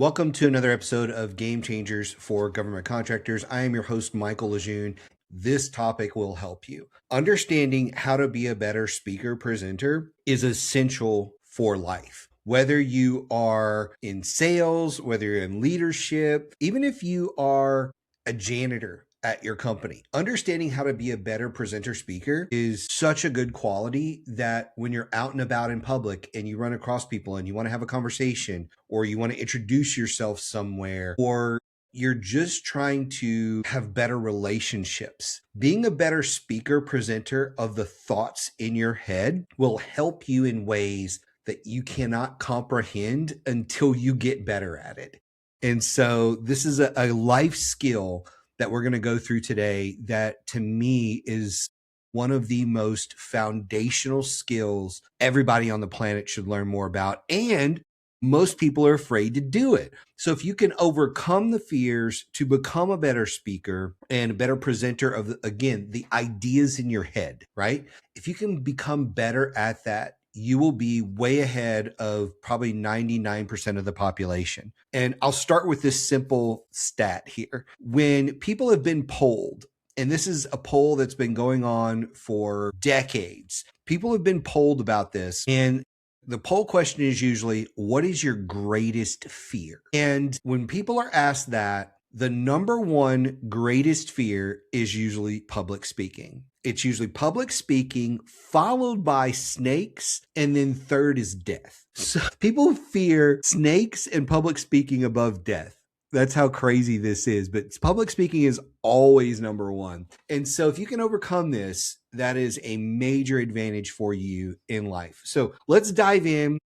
Welcome to another episode of Game Changers for Government Contractors. I am your host, Michael LeJeune. This topic will help you. Understanding how to be a better speaker presenter is essential for life. Whether you are in sales, whether you're in leadership, even if you are a janitor at your company, understanding how to be a better presenter speaker is such a good quality that when you're out and about in public and you run across people and you want to have a conversation or you want to introduce yourself somewhere or you're just trying to have better relationships, being a better speaker presenter of the thoughts in your head will help you in ways that you cannot comprehend until you get better at it. And so this is a life skill that we're going to go through today that to me is one of the most foundational skills everybody on the planet should learn more about. And most people are afraid to do it. So if you can overcome the fears to become a better speaker and a better presenter of, again, the ideas in your head, right? If you can become better at that, you will be way ahead of probably 99% of the population. And I'll start with this simple stat here. When people have been polled, and this is a poll that's been going on for decades, people have been polled about this. And the poll question is usually, what is your greatest fear? And when people are asked that, the number one greatest fear is usually public speaking. It's usually public speaking, followed by snakes, and then third is death. So people fear snakes and public speaking above death. That's how crazy this is. But public speaking is always number one. And so if you can overcome this, that is a major advantage for you in life. So let's dive in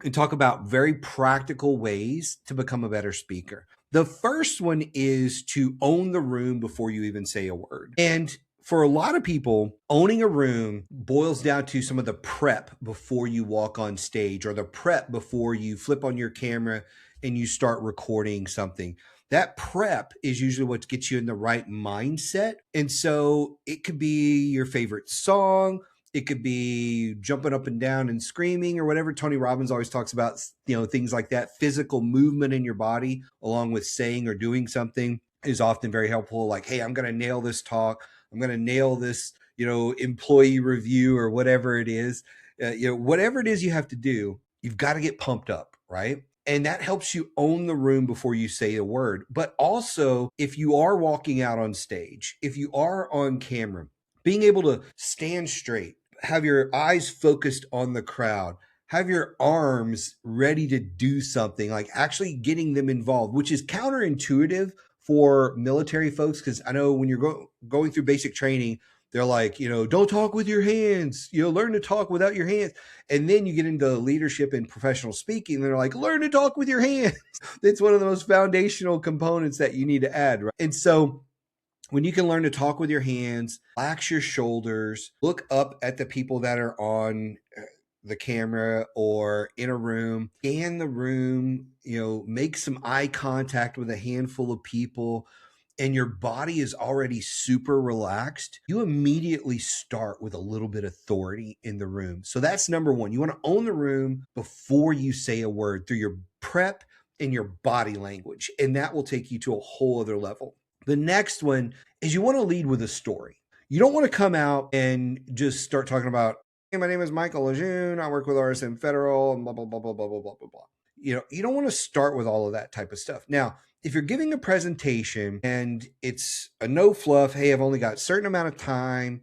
and talk about very practical ways to become a better speaker. The first one is to own the room before you even say a word. And for a lot of people, owning a room boils down to some of the prep before you walk on stage or the prep before you flip on your camera and you start recording something. That prep is usually what gets you in the right mindset. And so it could be your favorite song. It could be jumping up and down and screaming or whatever. Tony Robbins always talks about, things like that. Physical movement in your body along with saying or doing something is often very helpful. Like, hey, I'm going to nail this talk. I'm going to nail this, employee review or whatever it is. Whatever it is you have to do, you've got to get pumped up, right? And that helps you own the room before you say a word. But also, if you are walking out on stage, if you are on camera, being able to stand straight, have your eyes focused on the crowd, have your arms ready to do something, like actually getting them involved, which is counterintuitive for military folks. Because I know when you're going through basic training, they're like, don't talk with your hands, learn to talk without your hands. And then you get into leadership and professional speaking, and they're like, learn to talk with your hands. It's one of the most foundational components that you need to add, right? And so when you can learn to talk with your hands, relax your shoulders, look up at the people that are on the camera or in a room, scan the room, make some eye contact with a handful of people, and your body is already super relaxed, you immediately start with a little bit of authority in the room. So that's number one. You want to own the room before you say a word through your prep and your body language, and that will take you to a whole other level. The next one is you want to lead with a story. You don't want to come out and just start talking about, hey, my name is Michael LeJeune. I work with RSM Federal and blah, blah, blah, blah, blah, blah, blah, blah, blah. You don't want to start with all of that type of stuff. Now, if you're giving a presentation and it's a no fluff, hey, I've only got a certain amount of time,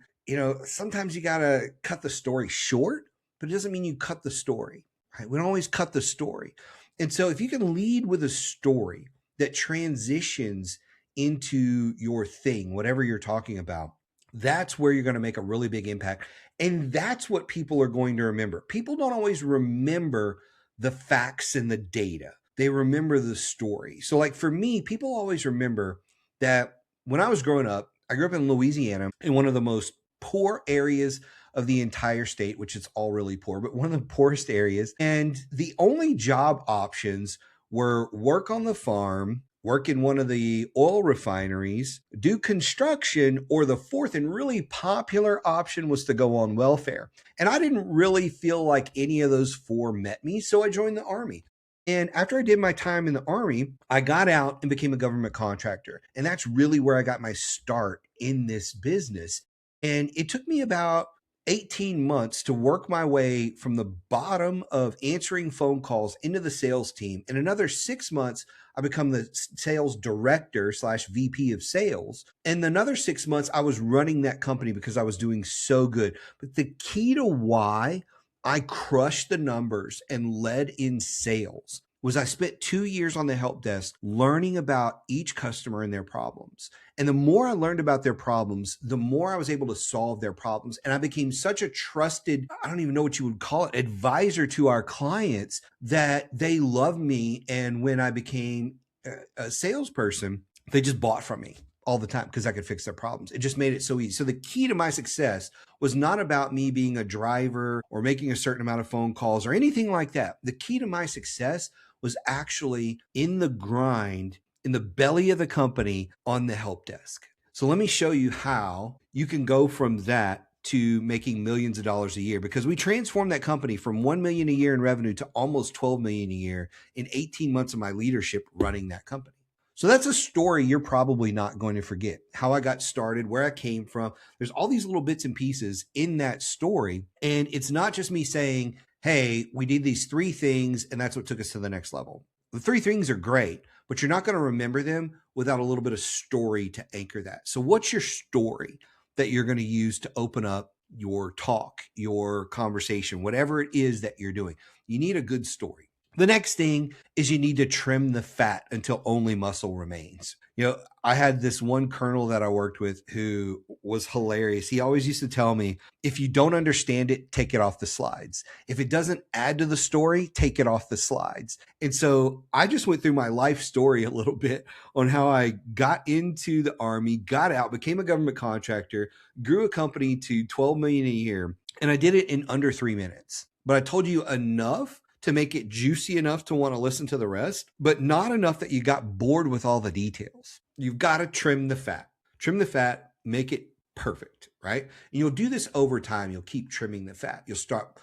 sometimes you got to cut the story short, but it doesn't mean you cut the story, right? We don't always cut the story. And so if you can lead with a story that transitions into your thing, whatever you're talking about, that's where you're going to make a really big impact. And that's what people are going to remember. People don't always remember the facts and the data. They remember the story. So like for me, people always remember that when I was growing up, I grew up in Louisiana in one of the most poor areas of the entire state, which is all really poor, but one of the poorest areas. And the only job options were work on the farm, work in one of the oil refineries, do construction, or the fourth and really popular option was to go on welfare. And I didn't really feel like any of those four met me, so I joined the Army. And after I did my time in the Army, I got out and became a government contractor. And that's really where I got my start in this business. And it took me about 18 months to work my way from the bottom of answering phone calls into the sales team. In another 6 months, I become the sales director slash VP of sales. And another 6 months, I was running that company because I was doing so good. But the key to why I crushed the numbers and led in sales was I spent 2 years on the help desk learning about each customer and their problems. And the more I learned about their problems, the more I was able to solve their problems. And I became such a trusted, I don't even know what you would call it, advisor to our clients that they loved me. And when I became a salesperson, they just bought from me all the time because I could fix their problems. It just made it so easy. So the key to my success was not about me being a driver or making a certain amount of phone calls or anything like that. The key to my success was actually in the grind, in the belly of the company on the help desk. So let me show you how you can go from that to making millions of dollars a year, because we transformed that company from 1 million a year in revenue to almost 12 million a year in 18 months of my leadership running that company. So that's a story you're probably not going to forget. How I got started, where I came from. There's all these little bits and pieces in that story. And it's not just me saying, hey, we did these 3 things and that's what took us to the next level. The 3 things are great, but you're not going to remember them without a little bit of story to anchor that. So what's your story that you're going to use to open up your talk, your conversation, whatever it is that you're doing? You need a good story. The next thing is you need to trim the fat until only muscle remains. I had this one colonel that I worked with who was hilarious. He always used to tell me, if you don't understand it, take it off the slides. If it doesn't add to the story, take it off the slides. And so I just went through my life story a little bit on how I got into the Army, got out, became a government contractor, grew a company to 12 million a year, and I did it in under 3 minutes. But I told you enough to make it juicy enough to want to listen to the rest, but not enough that you got bored with all the details. You've got to trim the fat. Trim the fat, make it perfect, right? And you'll do this over time. You'll keep trimming the fat. You'll start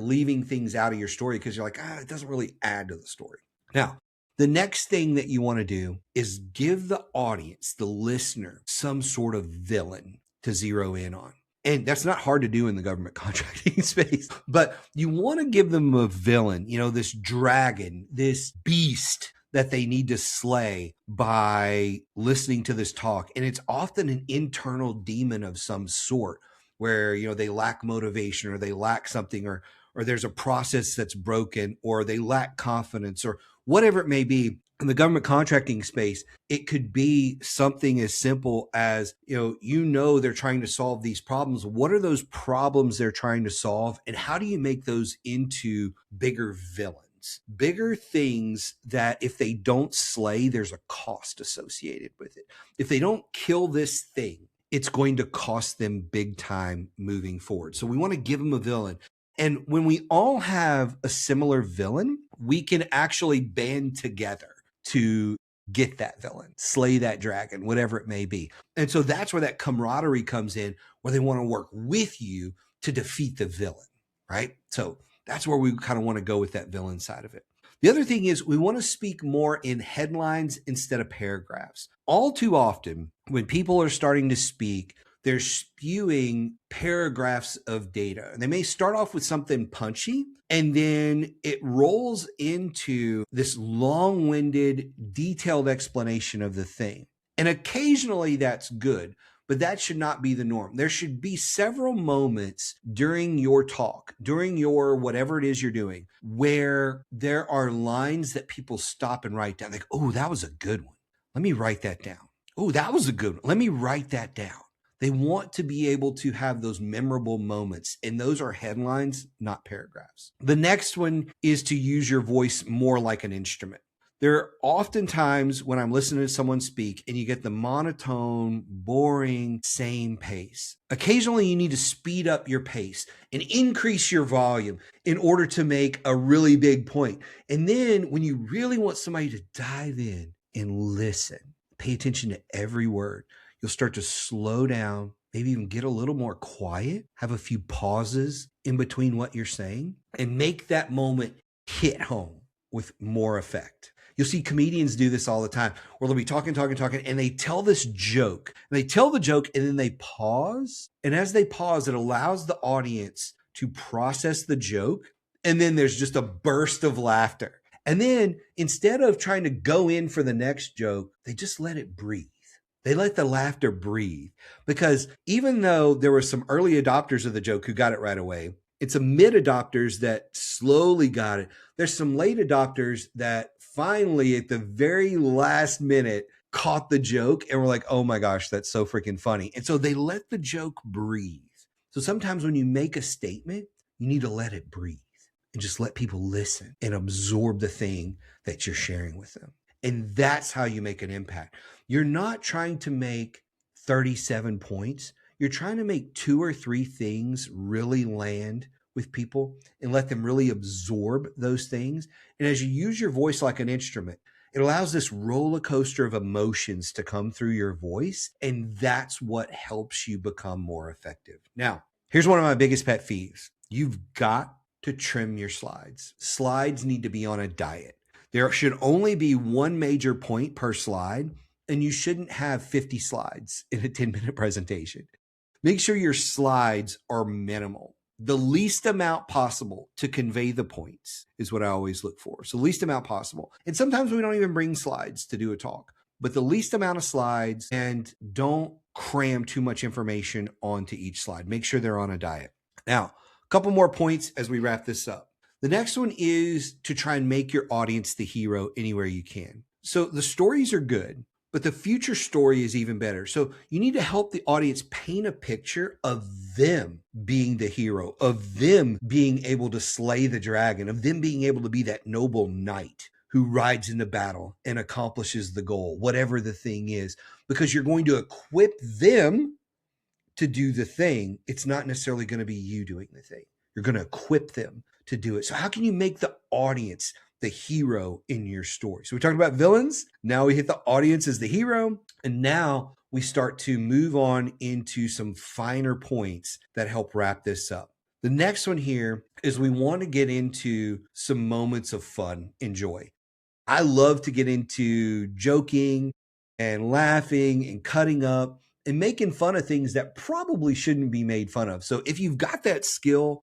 leaving things out of your story because you're like, it doesn't really add to the story. Now, the next thing that you want to do is give the audience, the listener, some sort of villain to zero in on. And that's not hard to do in the government contracting space, but you want to give them a villain, this dragon, this beast that they need to slay by listening to this talk. And it's often an internal demon of some sort where, they lack motivation or they lack something or there's a process that's broken or they lack confidence or whatever it may be. In the government contracting space, it could be something as simple as, they're trying to solve these problems. What are those problems they're trying to solve? And how do you make those into bigger villains, bigger things that if they don't slay, there's a cost associated with it. If they don't kill this thing, it's going to cost them big time moving forward. So we want to give them a villain. And when we all have a similar villain, we can actually band together to get that villain, slay that dragon, whatever it may be. And so that's where that camaraderie comes in, where they want to work with you to defeat the villain, right? So that's where we kind of want to go with that villain side of it. The other thing is we want to speak more in headlines instead of paragraphs. All too often, when people are starting to speak, they're spewing paragraphs of data. And they may start off with something punchy, and then it rolls into this long-winded, detailed explanation of the thing. And occasionally that's good, but that should not be the norm. There should be several moments during your talk, during your whatever it is you're doing, where there are lines that people stop and write down. Like, oh, that was a good one. Let me write that down. Oh, that was a good one. Let me write that down. They want to be able to have those memorable moments, and those are headlines, not paragraphs. The next one is to use your voice more like an instrument. There are often times when I'm listening to someone speak and you get the monotone, boring, same pace. Occasionally you need to speed up your pace and increase your volume in order to make a really big point. And then when you really want somebody to dive in and listen, pay attention to every word, you'll start to slow down, maybe even get a little more quiet, have a few pauses in between what you're saying, and make that moment hit home with more effect. You'll see comedians do this all the time where they'll be talking, and they tell this joke. And they tell the joke and then they pause. And as they pause, it allows the audience to process the joke. And then there's just a burst of laughter. And then instead of trying to go in for the next joke, they just let it breathe. They let the laughter breathe, because even though there were some early adopters of the joke who got it right away, it's a mid adopters that slowly got it. There's some late adopters that finally at the very last minute caught the joke and were like, oh my gosh, that's so freaking funny. And so they let the joke breathe. So sometimes when you make a statement, you need to let it breathe and just let people listen and absorb the thing that you're sharing with them. And that's how you make an impact. You're not trying to make 37 points. You're trying to make 2 or 3 things really land with people and let them really absorb those things. And as you use your voice like an instrument, it allows this roller coaster of emotions to come through your voice. And that's what helps you become more effective. Now, here's one of my biggest pet peeves. You've got to trim your slides. Slides need to be on a diet. There should only be one major point per slide, and you shouldn't have 50 slides in a 10-minute presentation. Make sure your slides are minimal. The least amount possible to convey the points is what I always look for. So least amount possible. And sometimes we don't even bring slides to do a talk, but the least amount of slides, and don't cram too much information onto each slide. Make sure they're on a diet. Now, a couple more points as we wrap this up. The next one is to try and make your audience the hero anywhere you can. So the stories are good, but the future story is even better. So you need to help the audience paint a picture of them being the hero, of them being able to slay the dragon, of them being able to be that noble knight who rides into battle and accomplishes the goal, whatever the thing is, because you're going to equip them to do the thing. It's not necessarily going to be you doing the thing. You're going to equip them to do it. So how can you make the audience the hero in your story? So we talked about villains. Now we hit the audience as the hero. And now we start to move on into some finer points that help wrap this up. The next one here is we want to get into some moments of fun and joy. I love to get into joking and laughing and cutting up and making fun of things that probably shouldn't be made fun of. So if you've got that skill,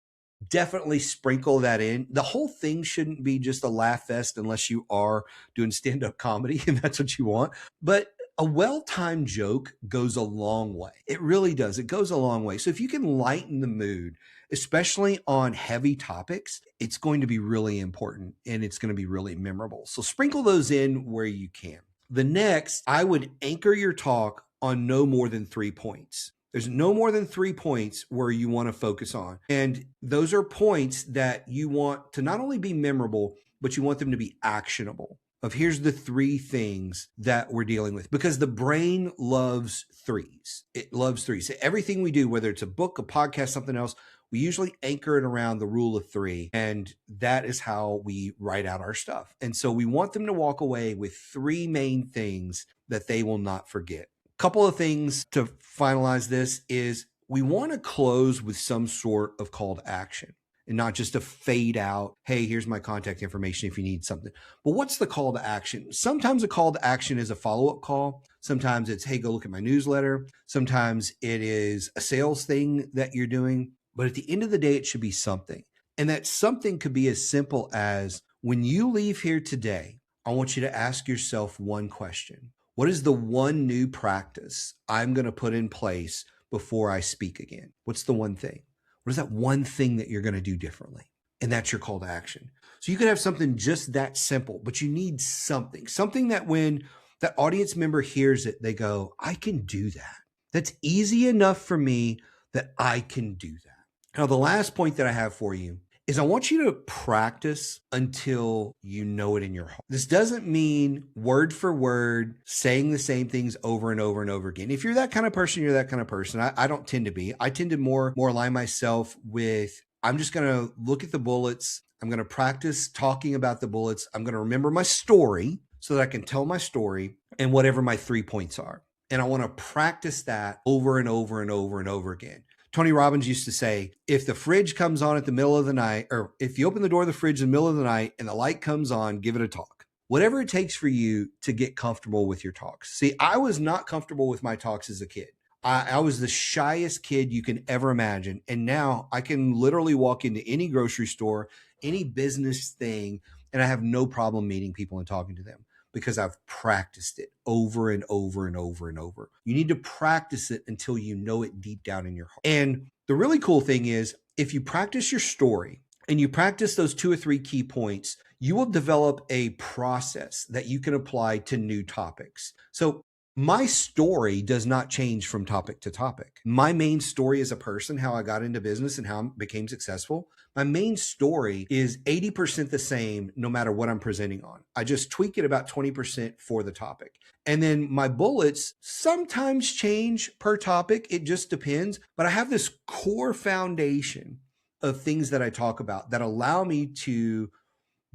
definitely sprinkle that in. The whole thing shouldn't be just a laugh fest unless you are doing stand-up comedy and that's what you want. But a well-timed joke goes a long way. It really does. It goes a long way. So if you can lighten the mood, especially on heavy topics, it's going to be really important and it's going to be really memorable. So sprinkle those in where you can. The next, I would anchor your talk on no more than 3 points. There's no more than 3 points where you want to focus on. And those are points that you want to not only be memorable, but you want them to be actionable. Of here's the 3 things that we're dealing with, because the brain loves threes. It loves threes. So everything we do, whether it's a book, a podcast, something else, we usually anchor it around the rule of 3. And that is how we write out our stuff. And so we want them to walk away with 3 main things that they will not forget. Couple of things to finalize this is we want to close with some sort of call to action and not just a fade out. Hey, here's my contact information if you need something. But what's the call to action? Sometimes a call to action is a follow-up call. Sometimes it's, hey, go look at my newsletter. Sometimes it is a sales thing that you're doing. But at the end of the day, it should be something. And that something could be as simple as, when you leave here today, I want you to ask yourself one question. What is the one new practice I'm going to put in place before I speak again? What's the one thing? What is that one thing that you're going to do differently? And that's your call to action. So you could have something just that simple, but you need something that when that audience member hears it, they go, I can do that. That's easy enough for me that I can do that. Now, the last point that I have for you is I want you to practice until you know it in your heart. This doesn't mean word for word saying the same things over and over and over again. If you're that kind of person, you're that kind of person. I don't tend to be. I tend to more align myself with, I'm just going to look at the bullets. I'm going to practice talking about the bullets. I'm going to remember my story so that I can tell my story and whatever my 3 points are. And I want to practice that over and over and over and over again Tony Robbins used to say, if the fridge comes on at the middle of the night, or if you open the door of the fridge in the middle of the night and the light comes on, give it a talk. Whatever it takes for you to get comfortable with your talks. See, I was not comfortable with my talks as a kid. I was the shyest kid you can ever imagine. And now I can literally walk into any grocery store, any business thing, and I have no problem meeting people and talking to them because I've practiced it over and over and over and over. You need to practice it until you know it deep down in your heart. And the really cool thing is, if you practice your story and you practice those 2 or 3 key points, you will develop a process that you can apply to new topics. So my story does not change from topic to topic. My main story as a person, how I got into business and how I became successful, my main story is 80% the same no matter what I'm presenting on. I just tweak it about 20% for the topic. And then my bullets sometimes change per topic. It just depends. But I have this core foundation of things that I talk about that allow me to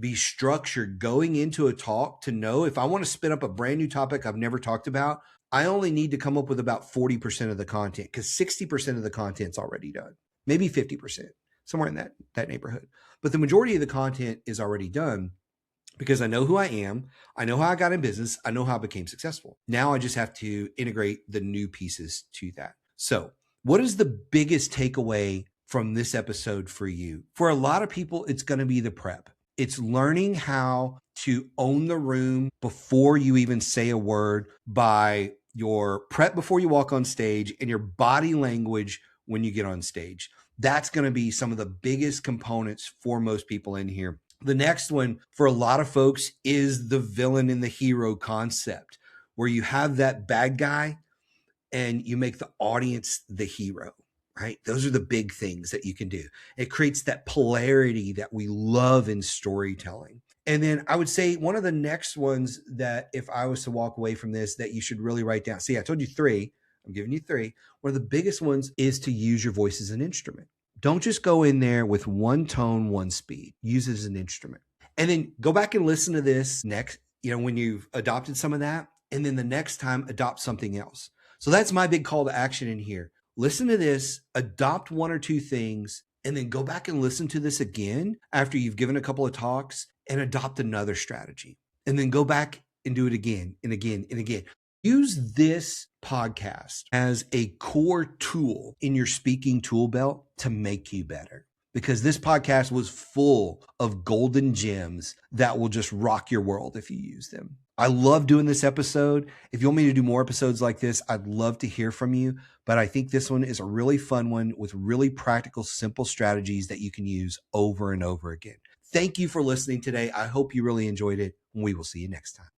be structured going into a talk to know if I want to spin up a brand new topic I've never talked about, I only need to come up with about 40% of the content because 60% of the content's already done, maybe 50%, somewhere in that neighborhood. But the majority of the content is already done because I know who I am. I know how I got in business. I know how I became successful. Now I just have to integrate the new pieces to that. So what is the biggest takeaway from this episode for you? For a lot of people, it's going to be the prep. It's learning how to own the room before you even say a word by your prep before you walk on stage and your body language when you get on stage. That's going to be some of the biggest components for most people in here. The next one for a lot of folks is the villain and the hero concept, where you have that bad guy and you make the audience the hero. Right? Those are the big things that you can do. It creates that polarity that we love in storytelling. And then I would say one of the next ones that if I was to walk away from this, that you should really write down. See, I told you 3. I'm giving you 3. One of the biggest ones is to use your voice as an instrument. Don't just go in there with one tone, one speed. Use it as an instrument. And then go back and listen to this next, when you've adopted some of that. And then the next time, adopt something else. So that's my big call to action in here. Listen to this, adopt 1 or 2 things, and then go back and listen to this again after you've given a couple of talks and adopt another strategy. And then go back and do it again and again and again. Use this podcast as a core tool in your speaking tool belt to make you better. Because this podcast was full of golden gems that will just rock your world if you use them. I love doing this episode. If you want me to do more episodes like this, I'd love to hear from you. But I think this one is a really fun one with really practical, simple strategies that you can use over and over again. Thank you for listening today. I hope you really enjoyed it. We will see you next time.